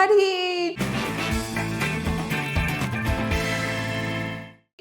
everybody!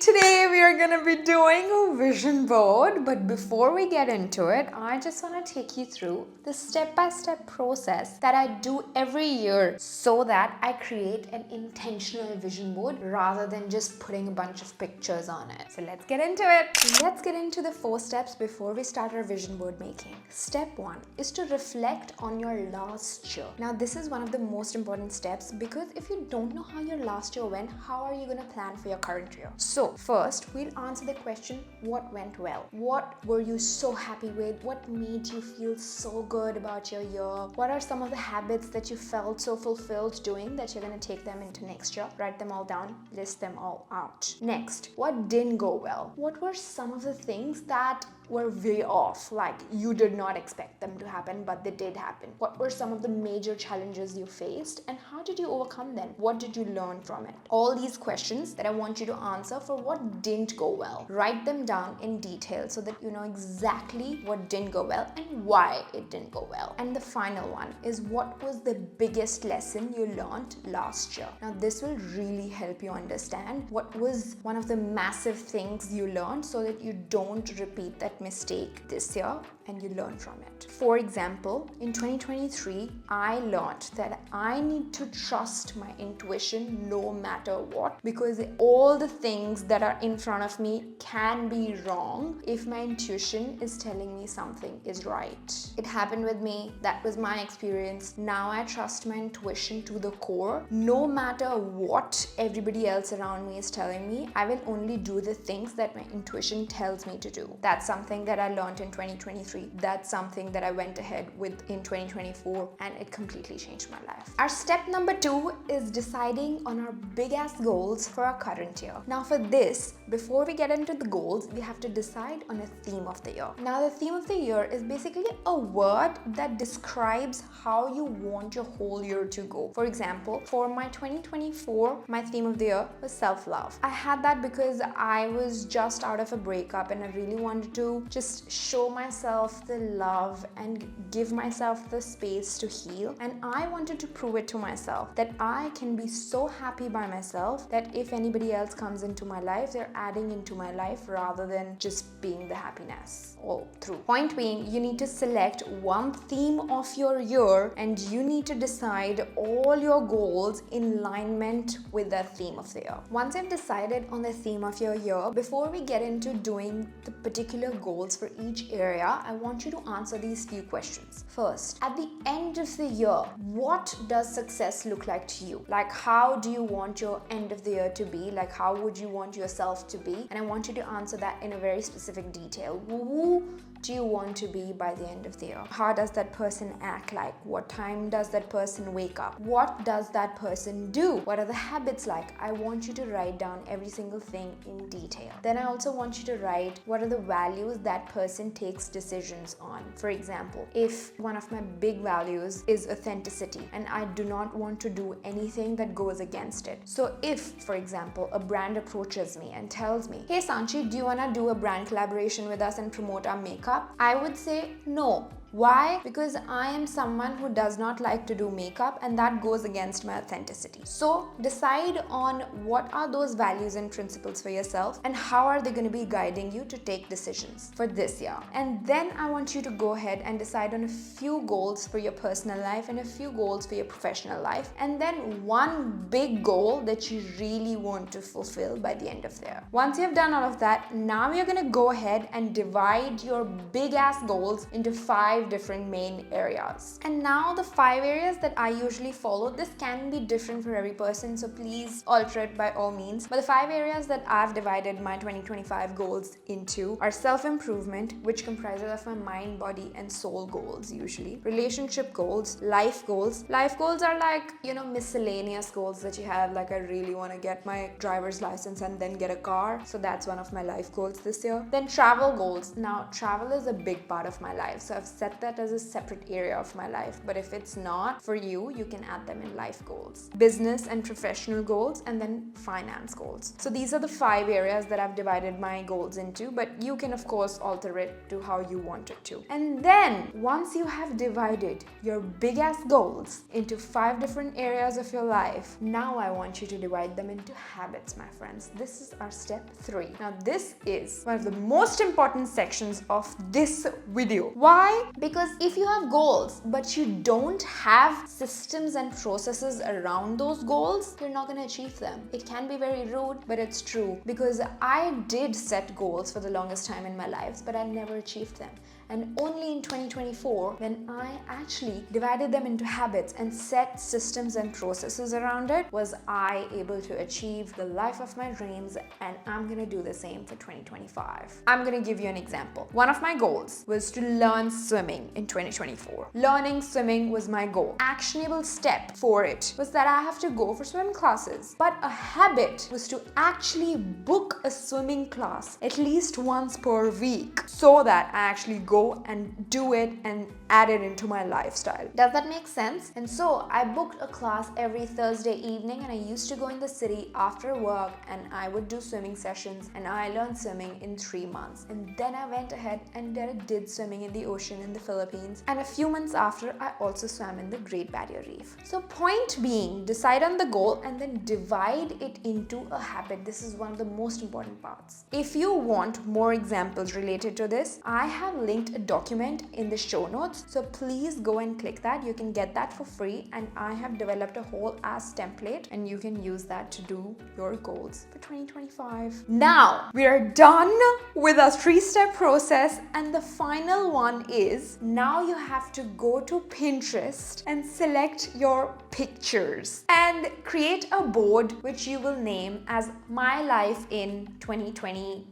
Today we are going to be doing a vision board, but before we get into it, I just want to take you through the step-by-step process that I do every year so that I create an intentional vision board rather than just putting a bunch of pictures on it. So let's get into it. Let's get into the 4 steps before we start our vision board making. Step 1 is to reflect on your last year. Now this is one of the most important steps because if you don't know how your last year went, how are you going to plan for your current year? So first, we'll answer the question, what went well? What were you so happy with? What made you feel so good about your year? What are some of the habits that you felt so fulfilled doing that you're going to take them into next year? Write them all down, list them all out. Next, what didn't go well? What were some of the things that were way off, like you did not expect them to happen, but they did happen? What were some of the major challenges you faced and how did you overcome them? What did you learn from it? All these questions that I want you to answer for what didn't go well. Write them down in detail so that you know exactly what didn't go well and why it didn't go well. And the final one is, what was the biggest lesson you learned last year? Now this will really help you understand what was one of the massive things you learned so that you don't repeat that mistake this year and you learn from it. For example, in 2023, I learned that I need to trust my intuition no matter what, because all the things that are in front of me can be wrong if my intuition is telling me something is right. It happened with me. That was my experience. Now I trust my intuition to the core. No matter what everybody else around me is telling me, I will only do the things that my intuition tells me to do. That's something that I learned in 2023. That's something that I went ahead with in 2024 and it completely changed my life. Our step number 2 is deciding on our big ass goals for our current year. Now for this, before we get into the goals, we have to decide on a theme of the year. Now the theme of the year is basically a word that describes how you want your whole year to go. For example, for my 2024, my theme of the year was self-love. I had that because I was just out of a breakup and I really wanted to just show myself the love and give myself the space to heal. And I wanted to prove it to myself that I can be so happy by myself that if anybody else comes into my life, they're adding into my life rather than just being the happiness all through. Point being, you need to select one theme of your year and you need to decide all your goals in alignment with that theme of the year. Once you've decided on the theme of your year, before we get into doing the particular goals for each area, I want you to answer these few questions. First, at the end of the year, what does success look like to you? Like, how do you want your end of the year to be? Like, how would you want yourself to be? And I want you to answer that in a very specific detail. Who do you want to be by the end of the year? How does that person act like? What time does that person wake up? What does that person do? What are the habits like? I want you to write down every single thing in detail. Then I also want you to write what are the values that person takes decisions on. For example, if one of my big values is authenticity and I do not want to do anything that goes against it. So if, for example, a brand approaches me and tells me, hey Sanchi, do you want to do a brand collaboration with us and promote our makeup? I would say no. Why? Because I am someone who does not like to do makeup and that goes against my authenticity. So decide on what are those values and principles for yourself and how are they going to be guiding you to take decisions for this year. And then I want you to go ahead and decide on a few goals for your personal life and a few goals for your professional life. And then one big goal that you really want to fulfill by the end of the year. Once you have done all of that, now you're going to go ahead and divide your big ass goals into 5 different main areas. And now the 5 areas that I usually follow, this can be different for every person, so please alter it by all means. But the 5 areas that I've divided my 2025 goals into are self-improvement, which comprises of my mind, body and soul goals usually. Relationship goals, life goals. Life goals are like, miscellaneous goals that you have, like I really want to get my driver's license and then get a car. So that's one of my life goals this year. Then travel goals. Now travel is a big part of my life. So I've set set that as a separate area of my life. But if it's not for you, you can add them in life goals, business and professional goals, and then finance goals. So these are the 5 areas that I've divided my goals into, but you can of course alter it to how you want it to. And then once you have divided your big ass goals into 5 different areas of your life, now I want you to divide them into habits, my friends. This is our step 3. Now this is one of the most important sections of this video. Why? Because if you have goals but you don't have systems and processes around those goals, you're not going to achieve them. It can be very rude, but it's true, because I did set goals for the longest time in my life, but I never achieved them. And only in 2024, when I actually divided them into habits and set systems and processes around it, was I able to achieve the life of my dreams. And I'm gonna do the same for 2025. I'm gonna give you an example. One of my goals was to learn swimming in 2024. Learning swimming was my goal. Actionable step for it was that I have to go for swim classes. But a habit was to actually book a swimming class at least once per week, so that I actually go and do it and add it into my lifestyle. Does that make sense? And so I booked a class every Thursday evening, and I used to go in the city after work, and I would do swimming sessions, and I learned swimming in 3 months. And then I went ahead and did swimming in the ocean in the Philippines, and a few months after I also swam in the Great Barrier Reef. So point being, decide on the goal and then divide it into a habit. This is one of the most important parts. If you want more examples related to this, I have linked a document in the show notes, so please go and click that. You can get that for free, and I have developed a whole ass template, and you can use that to do your goals for 2025. Now we are done with our 3-step process, and the final one is, now you have to go to Pinterest and select your pictures and create a board which you will name as My Life in 2025.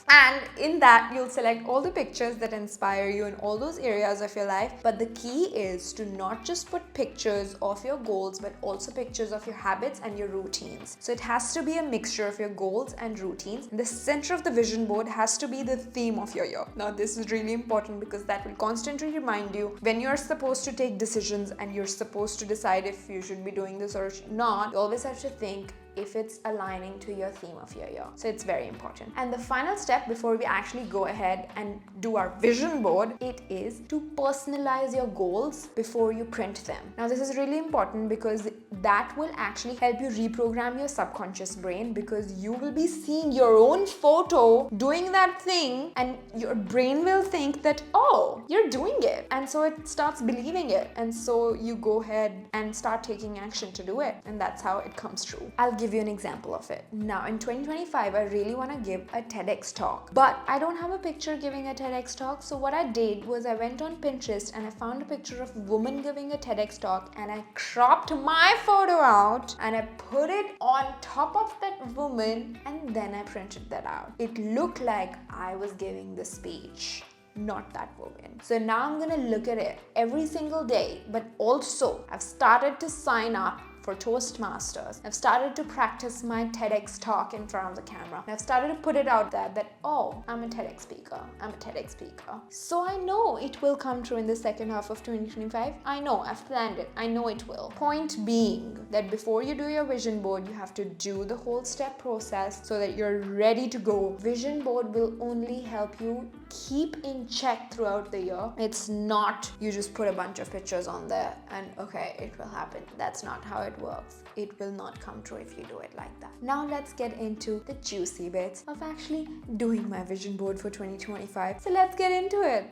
And in that, you'll select all the pictures that inspire you in all those areas of your life. But the key is to not just put pictures of your goals, but also pictures of your habits and your routines. So it has to be a mixture of your goals and routines. The center of the vision board has to be the theme of your year. Now this is really important, because that will constantly remind you when you're supposed to take decisions and you're supposed to decide if you should be doing this or not. You always have to think if it's aligning to your theme of your year. So it's very important. And the final step before we actually go ahead and do our vision board, it is to personalize your goals before you print them. Now this is really important, because that will actually help you reprogram your subconscious brain, because you will be seeing your own photo doing that thing, and your brain will think that, oh, you're doing it. And so it starts believing it. And so you go ahead and start taking action to do it. And that's how it comes true. I'll give you an example of it. Now in 2025, I really want to give a TEDx talk, but I don't have a picture giving a TEDx talk. So what I did was I went on Pinterest and I found a picture of a woman giving a TEDx talk, and I cropped my photo out and I put it on top of that woman, and then I printed that out. It looked like I was giving the speech, not that woman. So now I'm gonna look at it every single day, but also I've started to sign up for Toastmasters. I've started to practice my TEDx talk in front of the camera. I've started to put it out there that, oh, I'm a TEDx speaker. I'm a TEDx speaker. So I know it will come true in the second half of 2025. I know, I've planned it. I know it will. Point being that before you do your vision board, you have to do the whole step process so that you're ready to go. Vision board will only help you keep in check throughout the year. It's not you just put a bunch of pictures on there and okay, it will happen. That's not how it works. It will not come true if you do it like that. Now let's get into the juicy bits of actually doing my vision board for 2025. So let's get into it.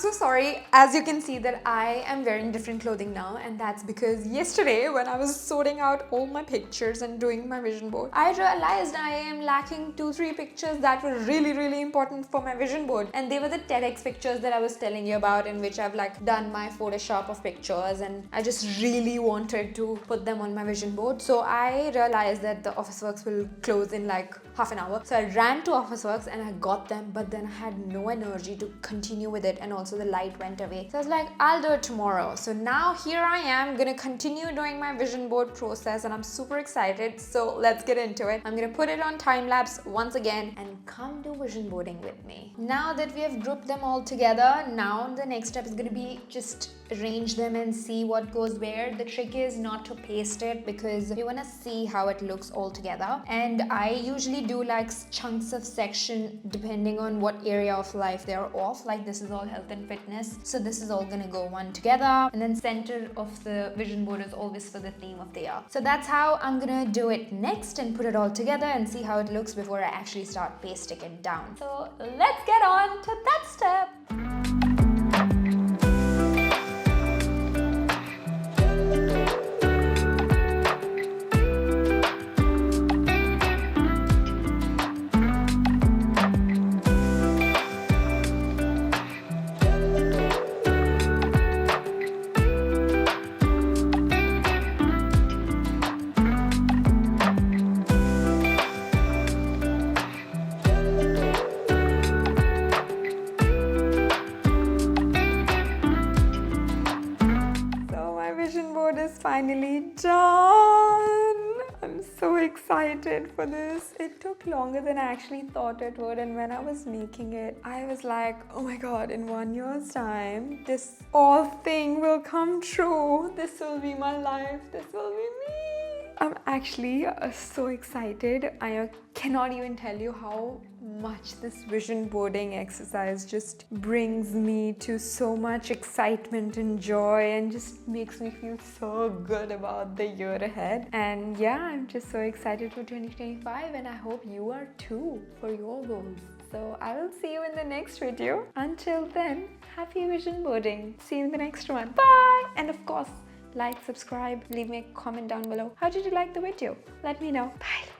so sorry. As you can see that I am wearing different clothing now, and that's because yesterday when I was sorting out all my pictures and doing my vision board, I realized I am lacking 2-3 pictures that were really important for my vision board, and they were the TEDx pictures that I was telling you about, in which I've like done my Photoshop of pictures, and I just really wanted to put them on my vision board. So I realized that the Officeworks will close in like half an hour. So I ran to Officeworks and I got them, but then I had no energy to continue with it, and also the light went away. So I was like, I'll do it tomorrow. So now here I am gonna continue doing my vision board process, and I'm super excited. So let's get into it. I'm gonna put it on time lapse once again and come do vision boarding with me. Now that we have grouped them all together, now the next step is gonna be just arrange them and see what goes where. The trick is not to paste it because we want to see how it looks all together, and I usually do like chunks of section depending on what area of life they're off. Like this is all health and fitness, so this is all gonna go one together, and then center of the vision board is always for the theme of the year. So that's how I'm gonna do it next and put it all together and see how it looks before I actually start pasting it down. So let's get on to that step. Is finally done. I'm so excited for this. It took longer than I actually thought it would, and when I was making it, I was like, oh my god, in 1 year's time, this all thing will come true. This will be my life. This will be me. I'm actually so excited. I cannot even tell you how much this vision boarding exercise just brings me to so much excitement and joy, and just makes me feel so good about the year ahead. And yeah, I'm just so excited for 2025, and I hope you are too for your goals. So I will see you in the next video. Until then, happy vision boarding. See you in the next one. Bye! And of course, like, subscribe, leave me a comment down below. How did you like the video? Let me know. Bye!